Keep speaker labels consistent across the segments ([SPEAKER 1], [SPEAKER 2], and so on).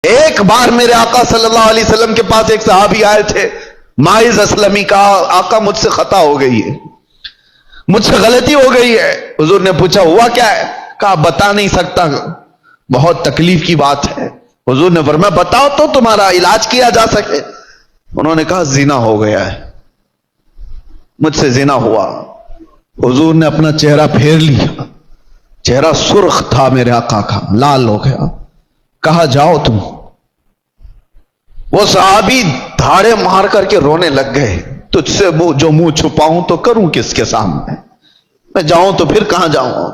[SPEAKER 1] ایک بار میرے آقا صلی اللہ علیہ وسلم کے پاس ایک صحابی آئے تھے، ماعز اسلمی، کہا آقا مجھ سے خطا ہو گئی ہے، مجھ سے غلطی ہو گئی ہے۔ حضور نے پوچھا ہوا کیا ہے؟ کہا بتا نہیں سکتا، بہت تکلیف کی بات ہے۔ حضور نے فرمایا بتاؤ تو تمہارا علاج کیا جا سکے۔ انہوں نے کہا زنا ہو گیا ہے، مجھ سے زنا ہوا۔ حضور نے اپنا چہرہ پھیر لیا، چہرہ سرخ تھا میرے آقا کا، لال ہو گیا۔ کہا جاؤ تم۔ وہ صحابی دھاڑے مار کر کے رونے لگ گئے، تجھ سے جو منہ چھپاؤں تو کروں کس کے سامنے، میں جاؤں تو پھر کہاں جاؤں۔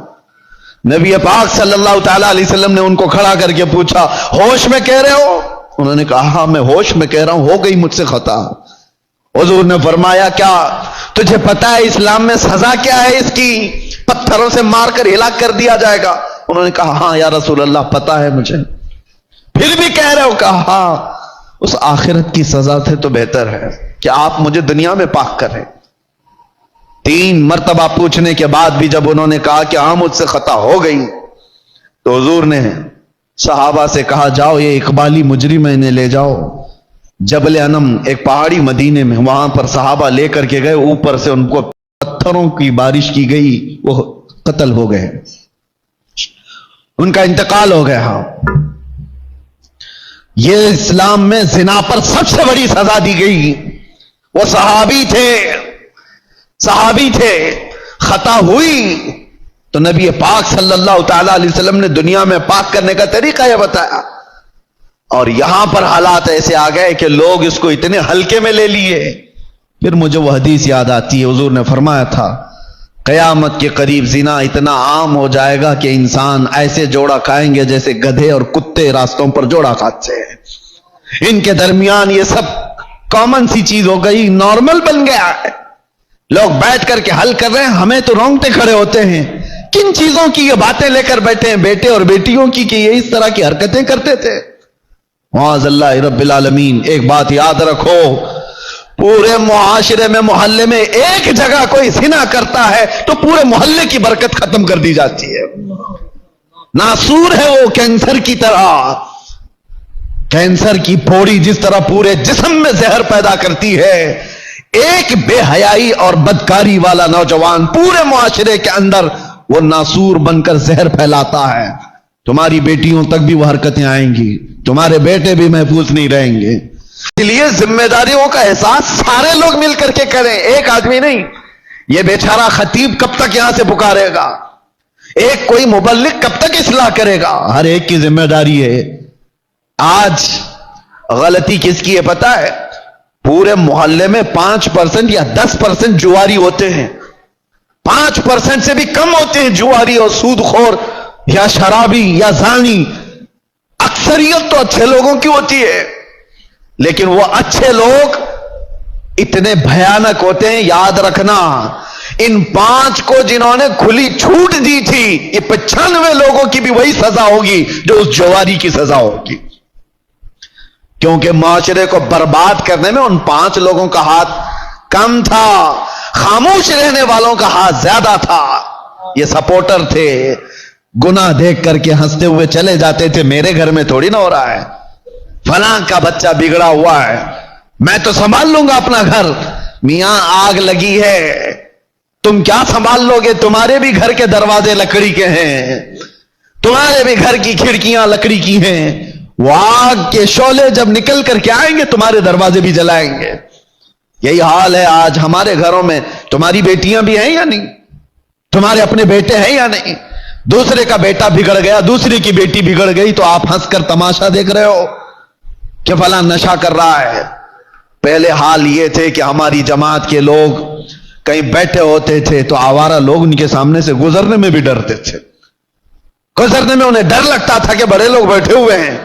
[SPEAKER 1] نبی پاک صلی اللہ تعالی علیہ وسلم نے ان کو کھڑا کر کے پوچھا ہوش میں کہہ رہے ہو؟ انہوں نے کہا ہاں میں ہوش میں کہہ رہا ہوں، ہو گئی مجھ سے خطا۔ حضور نے فرمایا کیا تجھے پتا ہے اسلام میں سزا کیا ہے اس کی؟ پتھروں سے مار کر ہلاک کر دیا جائے گا۔ انہوں نے کہا ہاں یا رسول اللہ پتا ہے مجھے۔ پھر بھی کہہ رہے ہو؟ کہا ہاں، اس آخرت کی سزا سے تو بہتر ہے کہ آپ مجھے دنیا میں پاک کریں۔ 3 مرتبہ پوچھنے کے بعد بھی جب انہوں نے کہا کہ ہاں مجھ سے خطا ہو گئی، تو حضور نے صحابہ سے کہا جاؤ یہ اقبالی مجرم انہیں لے جاؤ جبل انم، ایک پہاڑی مدینے میں، وہاں پر صحابہ لے کر کے گئے، اوپر سے ان کو پتھروں کی بارش کی گئی، وہ قتل ہو گئے، ان کا انتقال ہو گیا۔ یہ اسلام میں زنا پر سب سے بڑی سزا دی گئی۔ وہ صحابی تھے، خطا ہوئی تو نبی پاک صلی اللہ تعالی علیہ وسلم نے دنیا میں پاک کرنے کا طریقہ یہ بتایا، اور یہاں پر حالات ایسے آ گئے کہ لوگ اس کو اتنے ہلکے میں لے لیے۔ پھر مجھے وہ حدیث یاد آتی ہے، حضور نے فرمایا تھا قیامت کے قریب زنا اتنا عام ہو جائے گا کہ انسان ایسے جوڑا کھائیں گے جیسے گدھے اور کتے راستوں پر جوڑا کھاتے ہیں۔ ان کے درمیان یہ سب کامن سی چیز ہو گئی، نارمل بن گیا ہے، لوگ بیٹھ کر کے حل کر رہے ہیں، ہمیں تو رونگٹے کھڑے ہوتے ہیں۔ کن چیزوں کی یہ باتیں لے کر بیٹھے ہیں بیٹے اور بیٹیوں کی کہ یہ اس طرح کی حرکتیں کرتے تھے؟ معاذ اللہ رب العالمین۔ ایک بات یاد رکھو، پورے معاشرے میں، محلے میں ایک جگہ کوئی زنا کرتا ہے تو پورے محلے کی برکت ختم کر دی جاتی ہے۔ ناسور ہے وہ کینسر کی طرح، کینسر کی پھوڑی جس طرح پورے جسم میں زہر پیدا کرتی ہے، ایک بے حیائی اور بدکاری والا نوجوان پورے معاشرے کے اندر وہ ناسور بن کر زہر پھیلاتا ہے۔ تمہاری بیٹیوں تک بھی وہ حرکتیں آئیں گی، تمہارے بیٹے بھی محفوظ نہیں رہیں گے۔ اس لیے ذمہ داریوں کا احساس سارے لوگ مل کر کے کریں، ایک آدمی نہیں۔ یہ بیچارہ خطیب کب تک یہاں سے پکارے گا؟ ایک کوئی مبلغ کب تک اصلاح کرے گا؟ ہر ایک کی ذمہ داری ہے۔ آج غلطی کس کی ہے پتا ہے؟ پورے محلے میں 5% یا 10% جواری ہوتے ہیں، 5% سے بھی کم ہوتے ہیں جواری اور سود خور یا شرابی یا زانی۔ اکثریت تو اچھے لوگوں کی ہوتی ہے، لیکن وہ اچھے لوگ اتنے بھیانک ہوتے ہیں، یاد رکھنا ان 5 کو جنہوں نے کھلی چھوٹ دی تھی، یہ 95 لوگوں کی بھی وہی سزا ہوگی جو اس جواری کی سزا ہوگی، کیونکہ معاشرے کو برباد کرنے میں ان 5 لوگوں کا ہاتھ کم تھا، خاموش رہنے والوں کا ہاتھ زیادہ تھا۔ یہ سپورٹر تھے، گناہ دیکھ کر کے ہنستے ہوئے چلے جاتے تھے، میرے گھر میں تھوڑی نہ ہو رہا ہے، فلاں کا بچہ بگڑا ہوا ہے، میں تو سنبھال لوں گا اپنا گھر۔ میاں آگ لگی ہے، تم کیا سنبھال لو گے؟ تمہارے بھی گھر کے دروازے لکڑی کے ہیں، تمہارے بھی گھر کی کھڑکیاں لکڑی کی ہیں، وہ آگ کے شعلے جب نکل کر کے آئیں گے تمہارے دروازے بھی جلائیں گے۔ یہی حال ہے آج ہمارے گھروں میں۔ تمہاری بیٹیاں بھی ہیں یا نہیں؟ تمہارے اپنے بیٹے ہیں یا نہیں؟ دوسرے کا بیٹا بگڑ گیا، دوسرے کی بیٹی بگڑ گئی تو آپ ہنس کر تماشا دیکھ رہے ہو کہ فلاں نشہ کر رہا ہے۔ پہلے حال یہ تھے کہ ہماری جماعت کے لوگ کہیں بیٹھے ہوتے تھے تو آوارہ لوگ ان کے سامنے سے گزرنے میں بھی ڈرتے تھے، گزرنے میں انہیں ڈر لگتا تھا کہ بڑے لوگ بیٹھے ہوئے ہیں۔